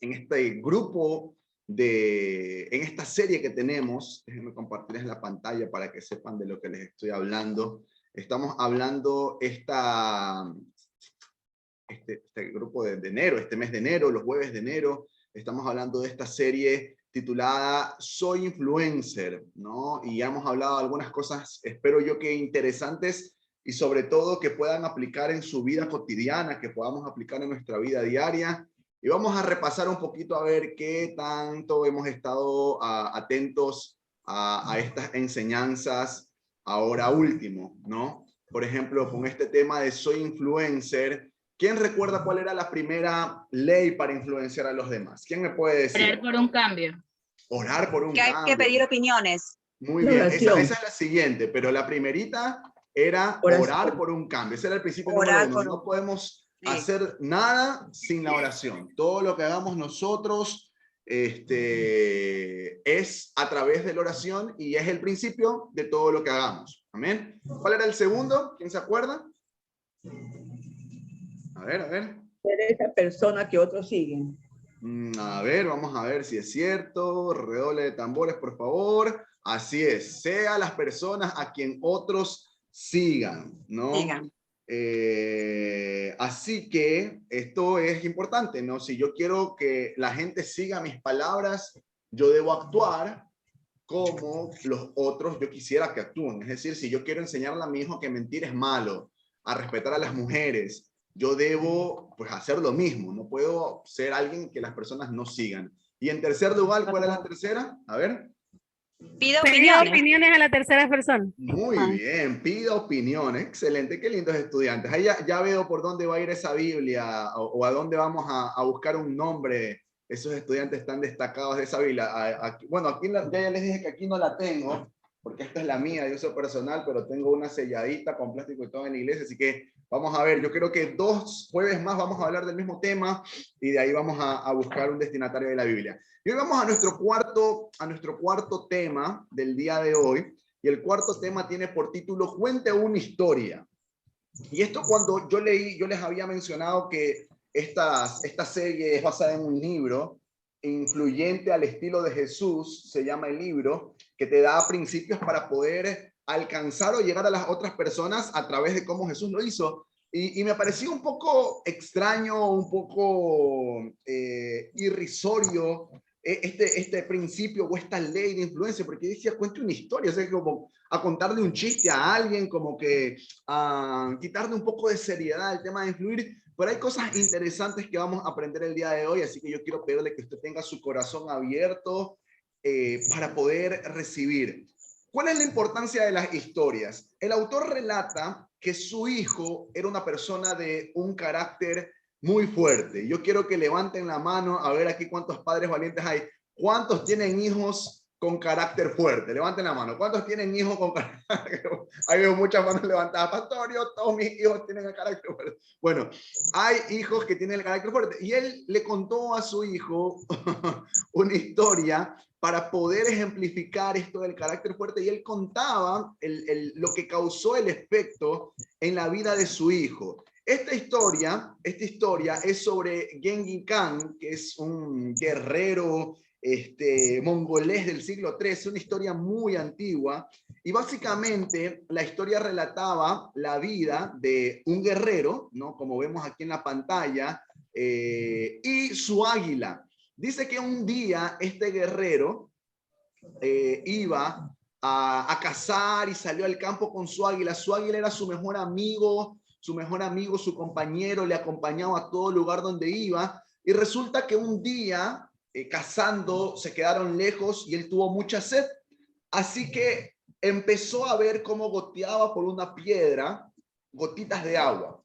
en este grupo, en esta serie que tenemos. Déjenme compartirles la pantalla para que sepan de lo que les estoy hablando. Estamos hablando este grupo de enero, este mes de enero, los jueves de enero. Estamos hablando de esta serie titulada Soy Influencer, ¿no? Y ya hemos hablado de algunas cosas, espero yo que interesantes, y sobre todo que puedan aplicar en su vida cotidiana, que podamos aplicar en nuestra vida diaria. Y vamos a repasar un poquito a ver qué tanto hemos estado atentos a estas enseñanzas ahora último, ¿no? Por ejemplo, con este tema de Soy Influencer, ¿quién recuerda cuál era la primera ley para influenciar a los demás? ¿Quién me puede decir? Orar por un cambio. Orar por un que hay cambio. que pedir opiniones. Muy bien, esa es la siguiente, pero la primerita era orar por un cambio. Ese era el principio número uno. No podemos hacer nada sin la oración. Todo lo que hagamos nosotros es a través de la oración y es el principio de todo lo que hagamos. Amén. ¿Cuál era el segundo? ¿Quién se acuerda? A ver, a ver. Ser esa persona que otros siguen. A ver, vamos a ver si es cierto. Redoble de tambores, por favor. Así es. Sea las personas a quien otros sigan, ¿no? Sigan. Así que esto es importante, ¿no? Si yo quiero que la gente siga mis palabras, yo debo actuar como los otros yo quisiera que actúen. Es decir, si yo quiero enseñarle a mi hijo que mentir es malo, a respetar a las mujeres, yo debo pues hacer lo mismo. No puedo ser alguien que las personas no sigan. Y en tercer lugar, ¿cuál es la tercera? A ver. Pida opiniones a la tercera persona. Muy bien, pida opiniones. Excelente, qué lindos estudiantes. Ahí ya veo por dónde va a ir esa Biblia o a dónde vamos a buscar un nombre. Esos estudiantes tan destacados de esa Biblia. Bueno, aquí ya les dije que aquí no la tengo, porque esta es la mía de uso personal, pero tengo una selladita con plástico y todo en la iglesia, así que vamos a ver. Yo creo que 2 jueves más vamos a hablar del mismo tema y de ahí vamos a buscar un destinatario de la Biblia. Y hoy vamos a nuestro cuarto tema del día de hoy, y el cuarto tema tiene por título Cuente una historia. Y esto cuando yo leí, yo les había mencionado que esta serie es basada en un libro, Influyente al estilo de Jesús, se llama el libro, que te da principios para poder alcanzar o llegar a las otras personas a través de cómo Jesús lo hizo. Y me pareció un poco extraño, un poco irrisorio este principio o esta ley de influencia, porque decía, cuente una historia, o sea, como a contarle un chiste a alguien, como que a quitarle un poco de seriedad al tema de influir. Pero hay cosas interesantes que vamos a aprender el día de hoy, así que yo quiero pedirle que usted tenga su corazón abierto para poder recibir. ¿Cuál es la importancia de las historias? El autor relata que su hijo era una persona de un carácter muy fuerte. Yo quiero que levanten la mano, a ver aquí cuántos padres valientes hay. ¿Cuántos tienen hijos con carácter fuerte? Levanten la mano. ¿Cuántos tienen hijos con carácter fuerte? Ahí veo muchas manos levantadas. Pastor, todos mis hijos tienen el carácter fuerte. Bueno, hay hijos que tienen el carácter fuerte. Y él le contó a su hijo una historia para poder ejemplificar esto del carácter fuerte. Y él contaba lo que causó el efecto en la vida de su hijo. Esta historia es sobre Genghis Khan, que es un guerrero mongolés del siglo III, es una historia muy antigua, y básicamente la historia relataba la vida de un guerrero, ¿no? Como vemos aquí en la pantalla, y su águila. Dice que un día este guerrero iba a cazar y salió al campo con su águila. Su águila era su mejor amigo, su compañero, le acompañaba a todo lugar donde iba, y resulta que un día cazando se quedaron lejos y él tuvo mucha sed, así que empezó a ver cómo goteaba por una piedra gotitas de agua,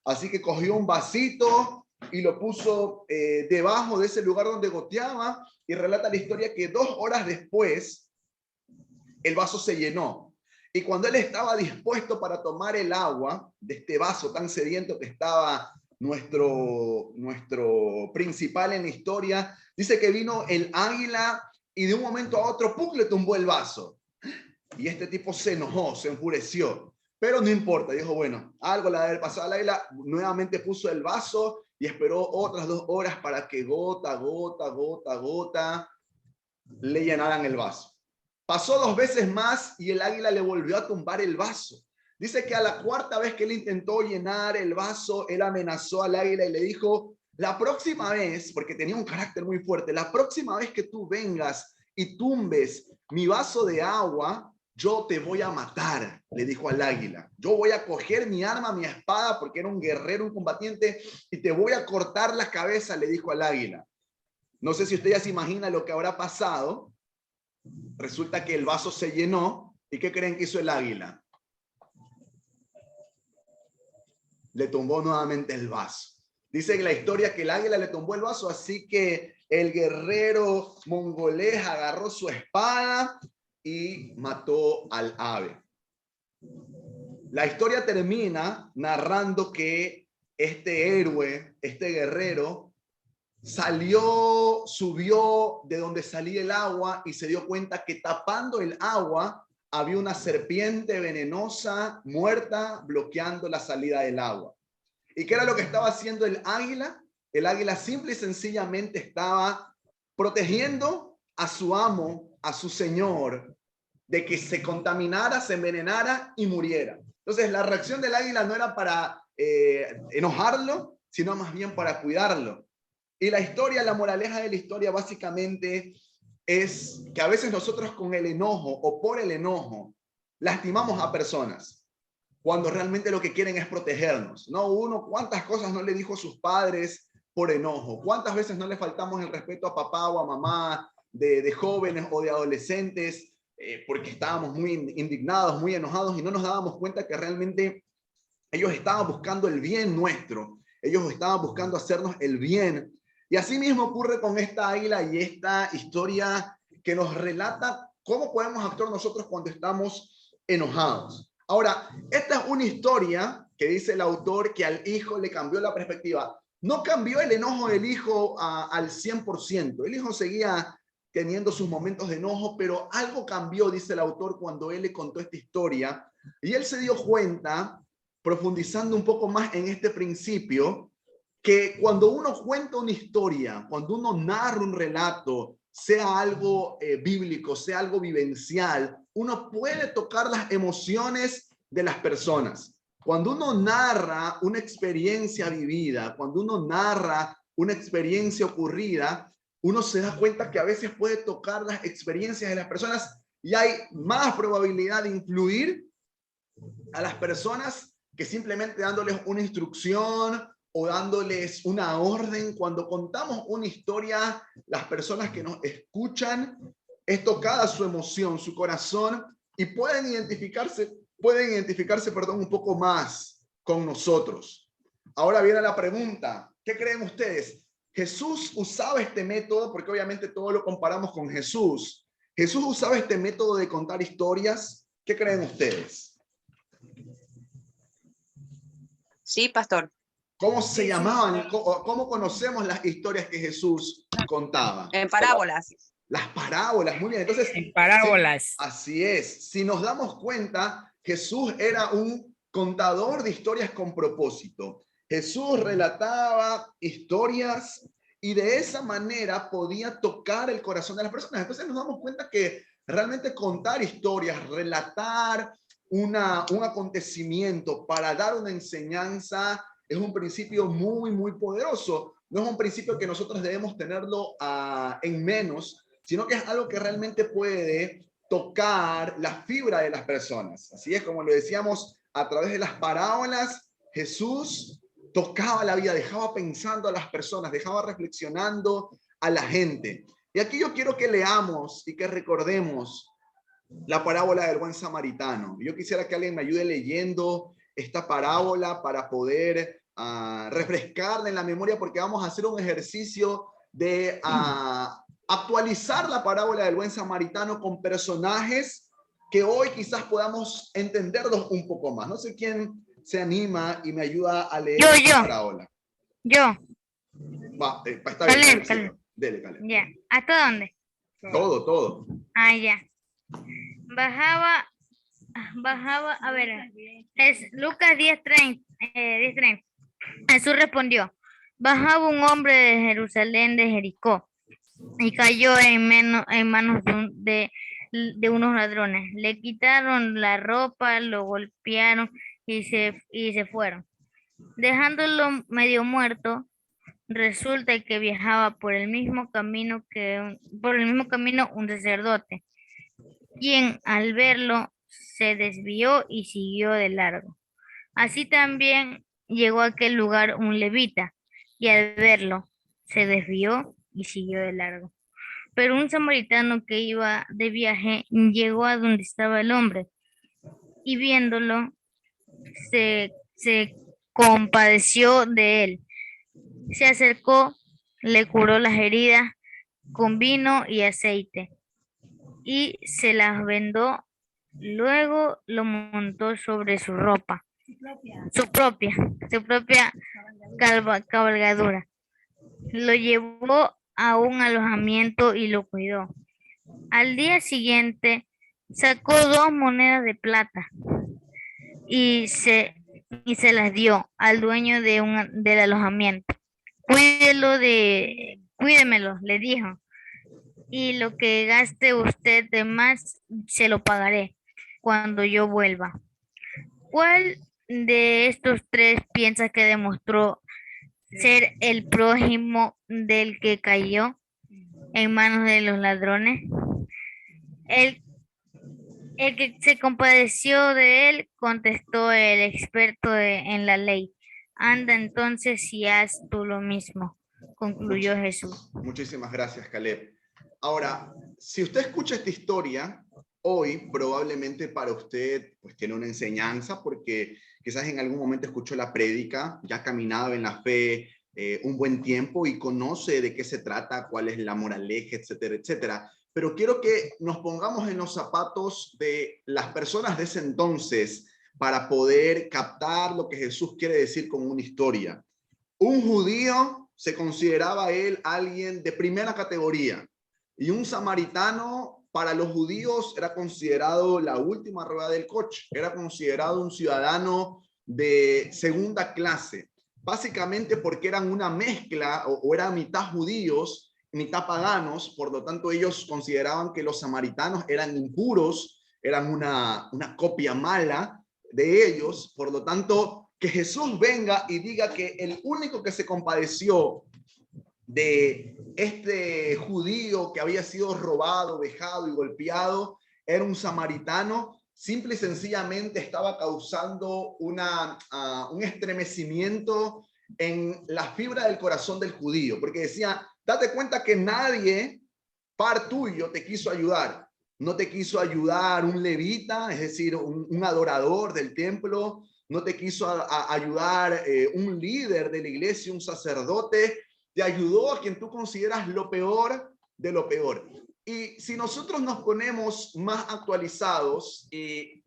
así que cogió un vasito y lo puso debajo de ese lugar donde goteaba, y relata la historia que 2 horas después el vaso se llenó. Y cuando él estaba dispuesto para tomar el agua de este vaso tan sediento que estaba nuestro principal en la historia, dice que vino el águila y de un momento a otro, ¡pum!, le tumbó el vaso. Y este tipo se enojó, se enfureció. Pero no importa, dijo, bueno, algo le ha de haber pasado al águila. Nuevamente puso el vaso y esperó otras 2 horas para que gota, gota, gota, gota le llenaran el vaso. Pasó 2 veces más y el águila le volvió a tumbar el vaso. Dice que a la 4ª vez que él intentó llenar el vaso, él amenazó al águila y le dijo, la próxima vez, porque tenía un carácter muy fuerte, la próxima vez que tú vengas y tumbes mi vaso de agua, yo te voy a matar, le dijo al águila. Yo voy a coger mi arma, mi espada, porque era un guerrero, un combatiente, y te voy a cortar la cabeza, le dijo al águila. No sé si usted ya se imagina lo que habrá pasado. Resulta que el vaso se llenó. ¿Y qué creen que hizo el águila? Le tumbó nuevamente el vaso. Dice en la historia que el águila le tumbó el vaso, así que el guerrero mongolés agarró su espada y mató al ave. La historia termina narrando que este héroe, este guerrero, subió de donde salía el agua y se dio cuenta que tapando el agua había una serpiente venenosa muerta bloqueando la salida del agua. ¿Y qué era lo que estaba haciendo el águila? El águila simple y sencillamente estaba protegiendo a su amo, a su señor, de que se contaminara, se envenenara y muriera. Entonces la reacción del águila no era para enojarlo, sino más bien para cuidarlo. Y la historia, la moraleja de la historia básicamente es que a veces nosotros con el enojo o por el enojo lastimamos a personas cuando realmente lo que quieren es protegernos. No, uno, ¿cuántas cosas no le dijo a sus padres por enojo? ¿Cuántas veces no le faltamos el respeto a papá o a mamá de jóvenes o de adolescentes porque estábamos muy indignados, muy enojados y no nos dábamos cuenta que realmente ellos estaban buscando el bien nuestro? Ellos estaban buscando hacernos el bien. Y así mismo ocurre con esta águila y esta historia que nos relata cómo podemos actuar nosotros cuando estamos enojados. Ahora, esta es una historia que dice el autor que al hijo le cambió la perspectiva. No cambió el enojo del hijo al 100%. El hijo seguía teniendo sus momentos de enojo, pero algo cambió, dice el autor, cuando él le contó esta historia. Y él se dio cuenta, profundizando un poco más en este principio, que cuando uno cuenta una historia, cuando uno narra un relato, sea algo bíblico, sea algo vivencial, uno puede tocar las emociones de las personas. Cuando uno narra una experiencia vivida, cuando uno narra una experiencia ocurrida, uno se da cuenta que a veces puede tocar las experiencias de las personas y hay más probabilidad de influir a las personas que simplemente dándoles una instrucción o dándoles una orden. Cuando contamos una historia, las personas que nos escuchan, es tocada su emoción, su corazón, y pueden identificarse, un poco más con nosotros. Ahora viene la pregunta, ¿qué creen ustedes? ¿Jesús usaba este método? Porque obviamente todo lo comparamos con Jesús. ¿Jesús usaba este método de contar historias? ¿Qué creen ustedes? Sí, pastor. ¿Cómo se llamaban? ¿Cómo conocemos las historias que Jesús contaba? En parábolas. Las parábolas, muy bien. Entonces, En parábolas. así es. Si nos damos cuenta, Jesús era un contador de historias con propósito. Jesús relataba historias y de esa manera podía tocar el corazón de las personas. Entonces nos damos cuenta que realmente contar historias, relatar un acontecimiento para dar una enseñanza es un principio muy, muy poderoso. No es un principio que nosotros debemos tenerlo en menos, sino que es algo que realmente puede tocar la fibra de las personas. Así es, como lo decíamos, a través de las parábolas, Jesús tocaba la vida, dejaba pensando a las personas, dejaba reflexionando a la gente. Y aquí yo quiero que leamos y que recordemos la parábola del buen samaritano. Yo quisiera que alguien me ayude leyendo esta parábola para poder refrescarla en la memoria, porque vamos a hacer un ejercicio de actualizar la parábola del buen samaritano con personajes que hoy quizás podamos entenderlos un poco más. No sé quién se anima y me ayuda a leer esta parábola. Yo. Va, está bien. Caleb. Dele, Caleb. Ya. ¿Hasta dónde? Todo. Ah, ya. Bajaba bajaba, a ver, es Lucas 10:30, 10:30. Jesús respondió, bajaba un hombre de Jerusalén de Jericó y cayó en manos de unos ladrones. Le quitaron la ropa, lo golpearon y se fueron, dejándolo medio muerto. Resulta que viajaba por el mismo camino un sacerdote, quien al verlo se desvió y siguió de largo. Así también llegó a aquel lugar un levita, y al verlo se desvió y siguió de largo. Pero un samaritano que iba de viaje llegó a donde estaba el hombre, y viéndolo se compadeció de él. Se acercó, le curó las heridas con vino y aceite, y se las vendó. Luego lo montó sobre su ropa, su propia cabalgadura. Lo llevó a un alojamiento y lo cuidó. Al día siguiente sacó 2 monedas de plata y se las dio al dueño del alojamiento. Cuídemelo, le dijo, y lo que gaste usted de más se lo pagaré cuando yo vuelva. ¿Cuál de estos 3 piensa que demostró ser el prójimo del que cayó en manos de los ladrones? El que se compadeció de él, contestó el experto en la ley. Anda entonces y haz tú lo mismo, concluyó Jesús. Muchísimas gracias, Caleb. Ahora, si usted escucha esta historia, hoy probablemente para usted pues tiene una enseñanza, porque quizás en algún momento escuchó la prédica, ya ha caminado en la fe un buen tiempo y conoce de qué se trata, cuál es la moraleja, etcétera, etcétera. Pero quiero que nos pongamos en los zapatos de las personas de ese entonces para poder captar lo que Jesús quiere decir con una historia. Un judío se consideraba él alguien de primera categoría, y un samaritano para los judíos era considerado la última rueda del coche, era considerado un ciudadano de segunda clase, básicamente porque eran una mezcla o eran mitad judíos, mitad paganos. Por lo tanto ellos consideraban que los samaritanos eran impuros, eran una copia mala de ellos. Por lo tanto, que Jesús venga y diga que el único que se compadeció de este judío que había sido robado, vejado y golpeado era un samaritano, simple y sencillamente estaba causando un estremecimiento en la fibra del corazón del judío, porque decía, date cuenta que nadie par tuyo te quiso ayudar. No te quiso ayudar un levita, es decir, un adorador del templo, no te quiso ayudar un líder de la iglesia, un sacerdote. Te ayudó a quien tú consideras lo peor de lo peor. Y si nosotros nos ponemos más actualizados y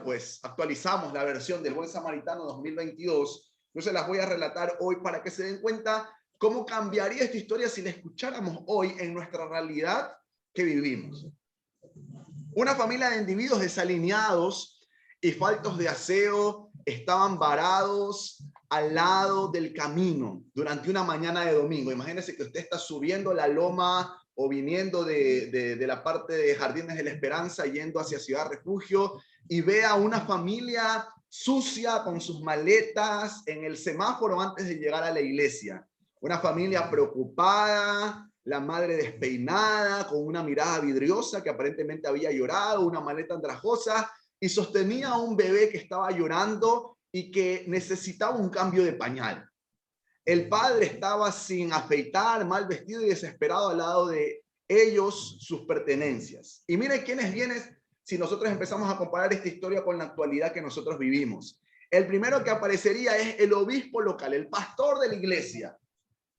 pues actualizamos la versión del Buen Samaritano 2022, yo se las voy a relatar hoy para que se den cuenta cómo cambiaría esta historia si la escucháramos hoy en nuestra realidad que vivimos. Una familia de individuos desalineados y faltos de aseo estaban varados al lado del camino durante una mañana de domingo. Imagínense que usted está subiendo la loma o viniendo de la parte de Jardines de la Esperanza yendo hacia Ciudad Refugio y ve a una familia sucia con sus maletas en el semáforo antes de llegar a la iglesia. Una familia preocupada, la madre despeinada, con una mirada vidriosa que aparentemente había llorado, una maleta andrajosa, y sostenía a un bebé que estaba llorando y que necesitaba un cambio de pañal. El padre estaba sin afeitar, mal vestido y desesperado al lado de ellos, sus pertenencias. Y miren quiénes vienen si nosotros empezamos a comparar esta historia con la actualidad que nosotros vivimos. El primero que aparecería es el obispo local, el pastor de la iglesia,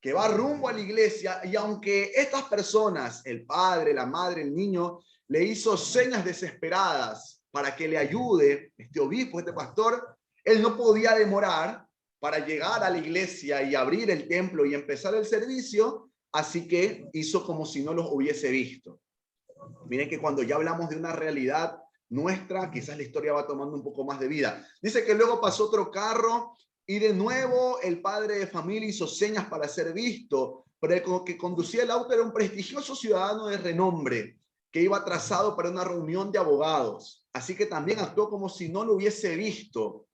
que va rumbo a la iglesia, y aunque estas personas, el padre, la madre, el niño, le hizo señas desesperadas para que le ayude este obispo, este pastor, él no podía demorar para llegar a la iglesia y abrir el templo y empezar el servicio, así que hizo como si no los hubiese visto. Miren que cuando ya hablamos de una realidad nuestra, quizás la historia va tomando un poco más de vida. Dice que luego pasó otro carro y de nuevo el padre de familia hizo señas para ser visto, pero el que conducía el auto era un prestigioso ciudadano de renombre que iba atrasado para una reunión de abogados. Así que también actuó como si no lo hubiese visto.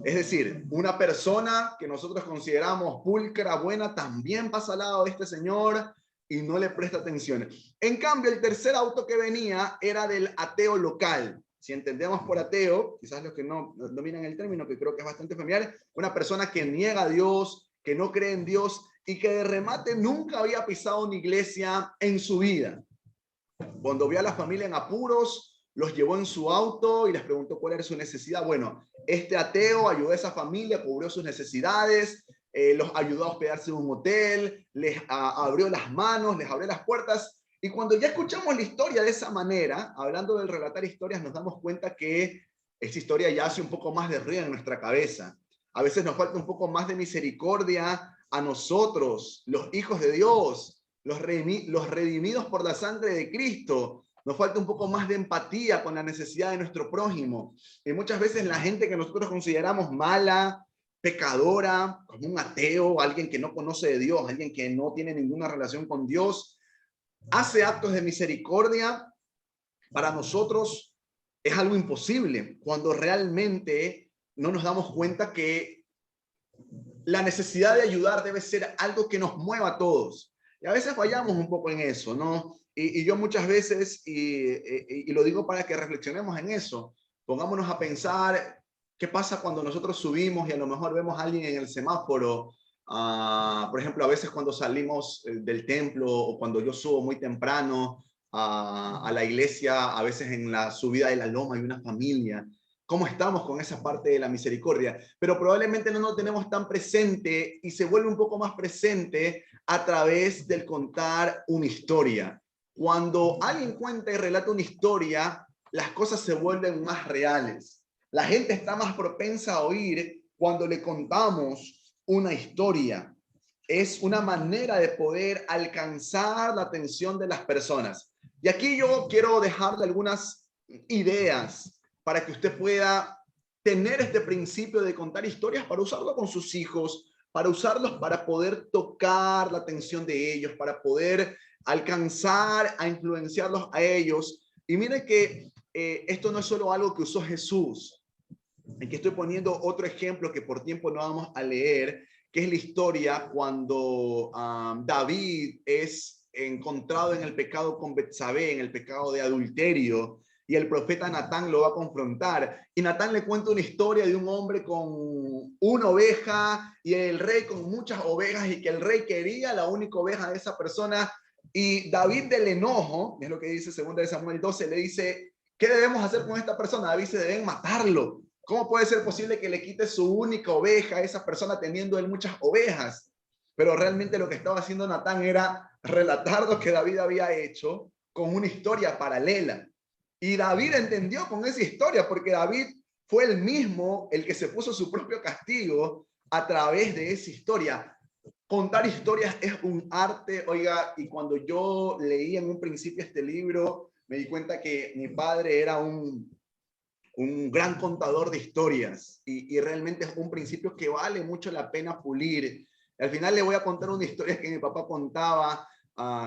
Es decir, una persona que nosotros consideramos pulcra, buena, también pasa al lado de este señor y no le presta atención. En cambio, el tercer auto que venía era del ateo local. Si entendemos por ateo, quizás los que no dominan el término, que creo que es bastante familiar, una persona que niega a Dios, que no cree en Dios y que de remate nunca había pisado una iglesia en su vida. Cuando vio a la familia en apuros, los llevó en su auto y les preguntó cuál era su necesidad. Bueno, este ateo ayudó a esa familia, cubrió sus necesidades, los ayudó a hospedarse en un hotel, les abrió las manos, les abrió las puertas. Y cuando ya escuchamos la historia de esa manera, hablando del relatar historias, nos damos cuenta que esta historia ya hace un poco más de ruido en nuestra cabeza. A veces nos falta un poco más de misericordia a nosotros, los hijos de Dios, los redimidos por la sangre de Cristo. Nos falta un poco más de empatía con la necesidad de nuestro prójimo. Y muchas veces la gente que nosotros consideramos mala, pecadora, como un ateo, alguien que no conoce de Dios, alguien que no tiene ninguna relación con Dios, hace actos de misericordia. Para nosotros es algo imposible cuando realmente no nos damos cuenta que la necesidad de ayudar debe ser algo que nos mueva a todos. Y a veces fallamos un poco en eso, ¿no? Y yo muchas veces, y lo digo para que reflexionemos en eso, pongámonos a pensar qué pasa cuando nosotros subimos y a lo mejor vemos a alguien en el semáforo. Por ejemplo, a veces cuando salimos del templo o cuando yo subo muy temprano a la iglesia, a veces en la subida de la loma hay una familia. ¿Cómo estamos con esa parte de la misericordia? Pero probablemente no lo tenemos tan presente y se vuelve un poco más presente a través del contar una historia. Cuando alguien cuenta y relata una historia, las cosas se vuelven más reales. La gente está más propensa a oír cuando le contamos una historia. Es una manera de poder alcanzar la atención de las personas. Y aquí yo quiero dejarle algunas ideas para que usted pueda tener este principio de contar historias para usarlo con sus hijos, para usarlos para poder tocar la atención de ellos, para poder alcanzar a influenciarlos a ellos. Y mire que esto no es solo algo que usó Jesús. Aquí estoy poniendo otro ejemplo que por tiempo no vamos a leer, que es la historia cuando David es encontrado en el pecado con Betsabé, en el pecado de adulterio, y el profeta Natán lo va a confrontar. Y Natán le cuenta una historia de un hombre con una oveja y el rey con muchas ovejas, y que el rey quería la única oveja de esa persona. Y David, del enojo, es lo que dice 2 Samuel 12, le dice, ¿qué debemos hacer con esta persona? David dice, deben matarlo. ¿Cómo puede ser posible que le quite su única oveja a esa persona teniendo él muchas ovejas? Pero realmente lo que estaba haciendo Natán era relatar lo que David había hecho con una historia paralela. Y David entendió con esa historia, porque David fue el mismo el que se puso su propio castigo a través de esa historia. Contar historias es un arte, oiga, y cuando yo leí en un principio este libro, me di cuenta que mi padre era un gran contador de historias, y realmente es un principio que vale mucho la pena pulir. Al final le voy a contar una historia que mi papá contaba,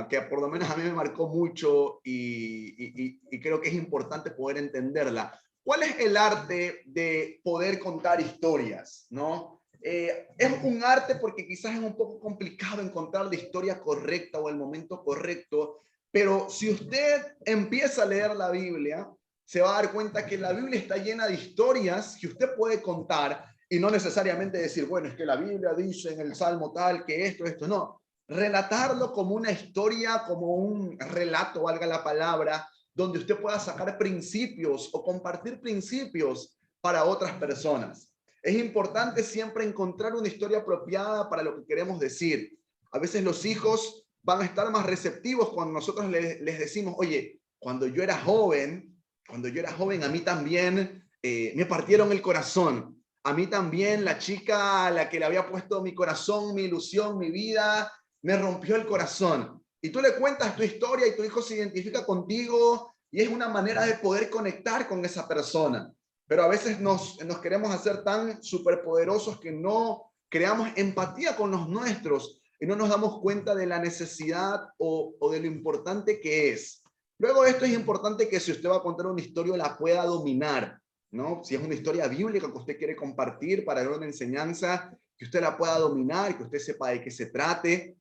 que por lo menos a mí me marcó mucho, y creo que es importante poder entenderla. ¿Cuál es el arte de poder contar historias, no? Es un arte porque quizás es un poco complicado encontrar la historia correcta o el momento correcto, pero si usted empieza a leer la Biblia, se va a dar cuenta que la Biblia está llena de historias que usted puede contar, y no necesariamente decir, bueno, es que la Biblia dice en el Salmo tal que esto, no. Relatarlo como una historia, como un relato, valga la palabra, donde usted pueda sacar principios o compartir principios para otras personas. Es importante siempre encontrar una historia apropiada para lo que queremos decir. A veces los hijos van a estar más receptivos cuando nosotros les decimos, oye, cuando yo era joven, a mí también me partieron el corazón. A mí también la chica a la que le había puesto mi corazón, mi ilusión, mi vida, me rompió el corazón. Y tú le cuentas tu historia y tu hijo se identifica contigo y es una manera de poder conectar con esa persona. Pero a veces nos queremos hacer tan superpoderosos que no creamos empatía con los nuestros y no nos damos cuenta de la necesidad o de lo importante que es. Luego de esto es importante que si usted va a contar una historia la pueda dominar, ¿no? Si es una historia bíblica que usted quiere compartir para dar una enseñanza, que usted la pueda dominar, que usted sepa de qué se trate.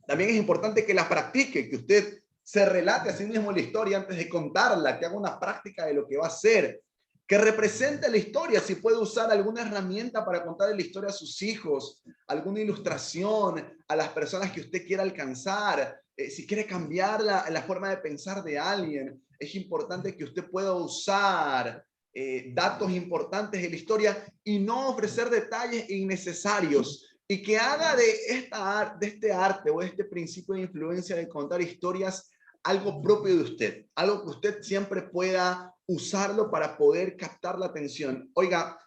También es importante que la practique, que usted se relate a sí mismo la historia antes de contarla, que haga una práctica de lo que va a hacer, que represente la historia, si puede usar alguna herramienta para contar la historia a sus hijos, alguna ilustración a las personas que usted quiera alcanzar, si quiere cambiar la forma de pensar de alguien, es importante que usted pueda usar datos importantes de la historia y no ofrecer detalles innecesarios, y que haga de este arte o de este principio de influencia de contar historias algo propio de usted, algo que usted siempre pueda usarlo para poder captar la atención. Oiga,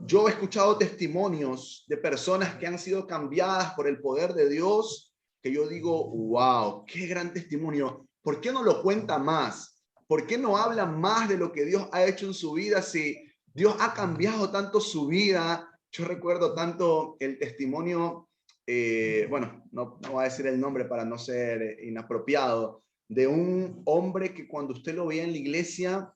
yo he escuchado testimonios de personas que han sido cambiadas por el poder de Dios, que yo digo, wow, qué gran testimonio. ¿Por qué no lo cuenta más? ¿Por qué no habla más de lo que Dios ha hecho en su vida si Dios ha cambiado tanto su vida? Yo recuerdo tanto el testimonio, bueno, no voy a decir el nombre para no ser inapropiado, de un hombre que cuando usted lo veía en la iglesia,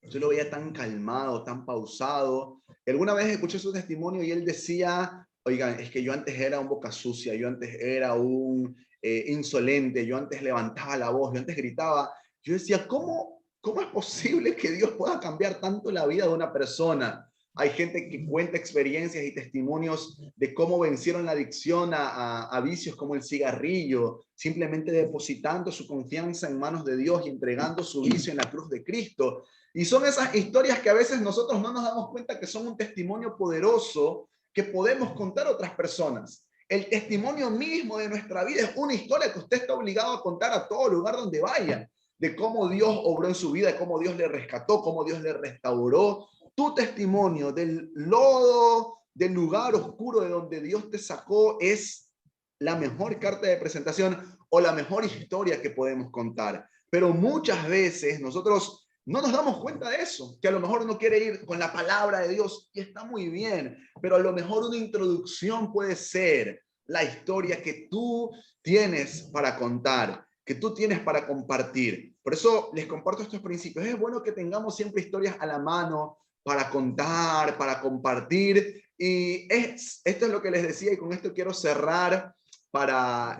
usted lo veía tan calmado, tan pausado. Alguna vez escuché su testimonio y él decía, oigan, es que yo antes era un boca sucia, yo antes era un insolente, yo antes levantaba la voz, yo antes gritaba. Yo decía, ¿cómo es posible que Dios pueda cambiar tanto la vida de una persona? Hay gente que cuenta experiencias y testimonios de cómo vencieron la adicción a vicios como el cigarrillo, simplemente depositando su confianza en manos de Dios y entregando su vicio en la cruz de Cristo. Y son esas historias que a veces nosotros no nos damos cuenta que son un testimonio poderoso que podemos contar a otras personas. El testimonio mismo de nuestra vida es una historia que usted está obligado a contar a todo lugar donde vaya, de cómo Dios obró en su vida, de cómo Dios le rescató, cómo Dios le restauró. Tu testimonio del lodo, del lugar oscuro de donde Dios te sacó, es la mejor carta de presentación o la mejor historia que podemos contar. Pero muchas veces nosotros no nos damos cuenta de eso, que a lo mejor uno quiere ir con la palabra de Dios y está muy bien, pero a lo mejor una introducción puede ser la historia que tú tienes para contar, que tú tienes para compartir. Por eso les comparto estos principios. Es bueno que tengamos siempre historias a la mano, para contar, para compartir. Y esto es lo que les decía, y con esto quiero cerrar para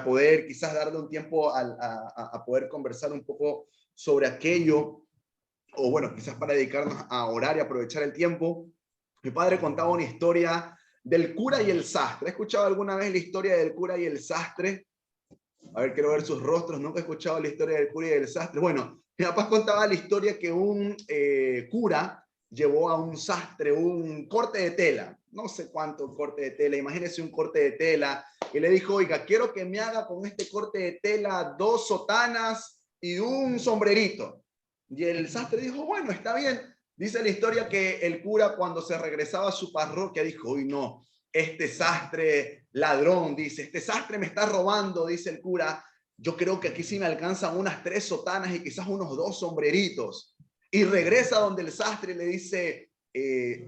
poder quizás darle un tiempo a poder conversar un poco sobre aquello, o bueno, quizás para dedicarnos a orar y aprovechar el tiempo. Mi padre contaba una historia del cura y el sastre. ¿Has escuchado alguna vez la historia del cura y el sastre? A ver, quiero ver sus rostros. Nunca he escuchado la historia del cura y del sastre. Bueno, mi papá contaba la historia que un cura llevó a un sastre un corte de tela, no sé cuánto corte de tela, imagínese un corte de tela, y le dijo, oiga, quiero que me haga con este corte de tela 2 sotanas y un sombrerito. Y el sastre dijo, bueno, está bien. Dice la historia que el cura, cuando se regresaba a su parroquia, dijo, uy, no, este sastre ladrón, dice, este sastre me está robando, dice el cura. Yo creo que aquí sí me alcanzan unas 3 sotanas y quizás unos 2 sombreritos. Y regresa donde el sastre le dice,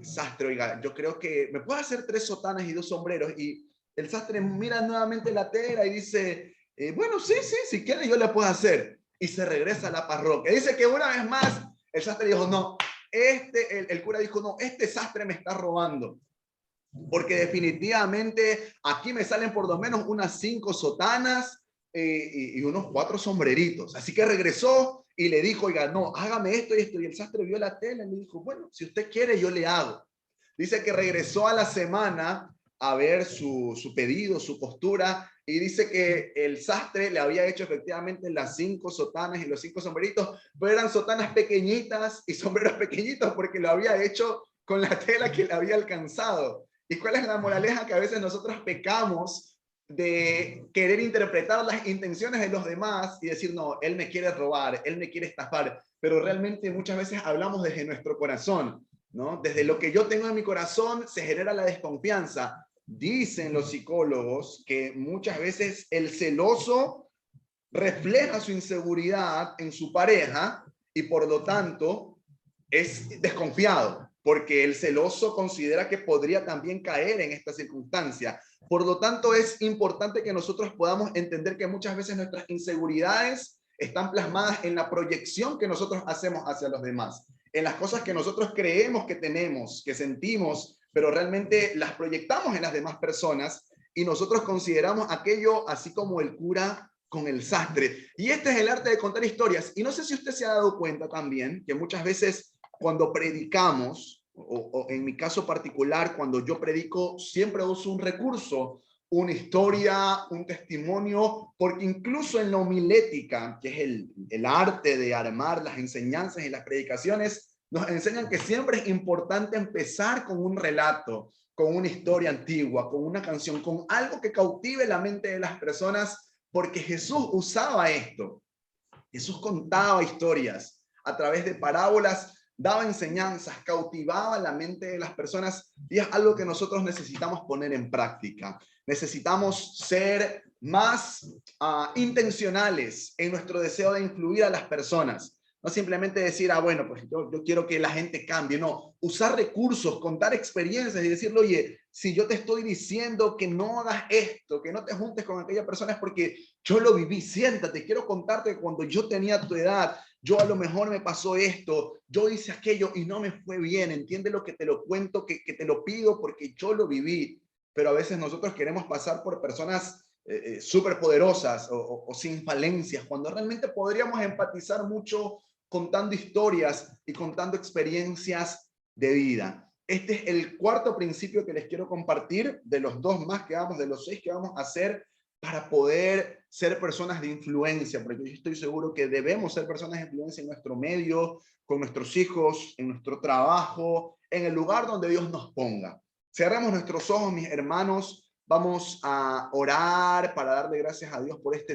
sastre, oiga, yo creo que me puede hacer 3 sotanas y 2 sombreros. Y el sastre mira nuevamente la tela y dice, bueno, sí, si quiere yo le puedo hacer. Y se regresa a la parroquia. Dice que una vez más el sastre dijo, no, el cura dijo, no, este sastre me está robando. Porque definitivamente aquí me salen por lo menos unas 5 sotanas y unos 4 sombreritos. Así que regresó y le dijo, oiga, no, hágame esto y esto. Y el sastre vio la tela y le dijo, bueno, si usted quiere, yo le hago. Dice que regresó a la semana a ver su pedido, su costura, y dice que el sastre le había hecho efectivamente las 5 sotanas y los 5 sombreritos, pero eran sotanas pequeñitas y sombreros pequeñitos porque lo había hecho con la tela que le había alcanzado. ¿Y cuál es la moraleja? Que a veces nosotros pecamos de querer interpretar las intenciones de los demás y decir, no, él me quiere robar, él me quiere estafar, pero realmente muchas veces hablamos desde nuestro corazón, ¿no? Desde lo que yo tengo en mi corazón se genera la desconfianza. Dicen los psicólogos que muchas veces el celoso refleja su inseguridad en su pareja y por lo tanto es desconfiado, porque el celoso considera que podría también caer en esta circunstancia. Por lo tanto, es importante que nosotros podamos entender que muchas veces nuestras inseguridades están plasmadas en la proyección que nosotros hacemos hacia los demás, en las cosas que nosotros creemos que tenemos, que sentimos, pero realmente las proyectamos en las demás personas y nosotros consideramos aquello así como el cura con el sastre. Y este es el arte de contar historias. Y no sé si usted se ha dado cuenta también que muchas veces cuando predicamos, o en mi caso particular, cuando yo predico, siempre uso un recurso, una historia, un testimonio, porque incluso en la homilética, que es el arte de armar las enseñanzas y las predicaciones, nos enseñan que siempre es importante empezar con un relato, con una historia antigua, con una canción, con algo que cautive la mente de las personas, porque Jesús usaba esto. Jesús contaba historias a través de parábolas, daba enseñanzas, cautivaba la mente de las personas y es algo que nosotros necesitamos poner en práctica. Necesitamos ser más intencionales en nuestro deseo de influir a las personas. No simplemente decir, bueno, pues yo quiero que la gente cambie. No, usar recursos, contar experiencias y decirle, oye, si yo te estoy diciendo que no hagas esto, que no te juntes con aquella persona es porque yo lo viví. Siéntate, quiero contarte que cuando yo tenía tu edad, yo a lo mejor me pasó esto, yo hice aquello y no me fue bien. Entiende lo que te lo cuento, que te lo pido porque yo lo viví. Pero a veces nosotros queremos pasar por personas súper poderosas o sin falencias, cuando realmente podríamos empatizar mucho contando historias y contando experiencias de vida. Este es el cuarto principio que les quiero compartir, de los 2 más que vamos, de los 6 que vamos a hacer para poder ser personas de influencia, porque yo estoy seguro que debemos ser personas de influencia en nuestro medio, con nuestros hijos, en nuestro trabajo, en el lugar donde Dios nos ponga. Cerramos nuestros ojos, mis hermanos, vamos a orar para darle gracias a Dios por este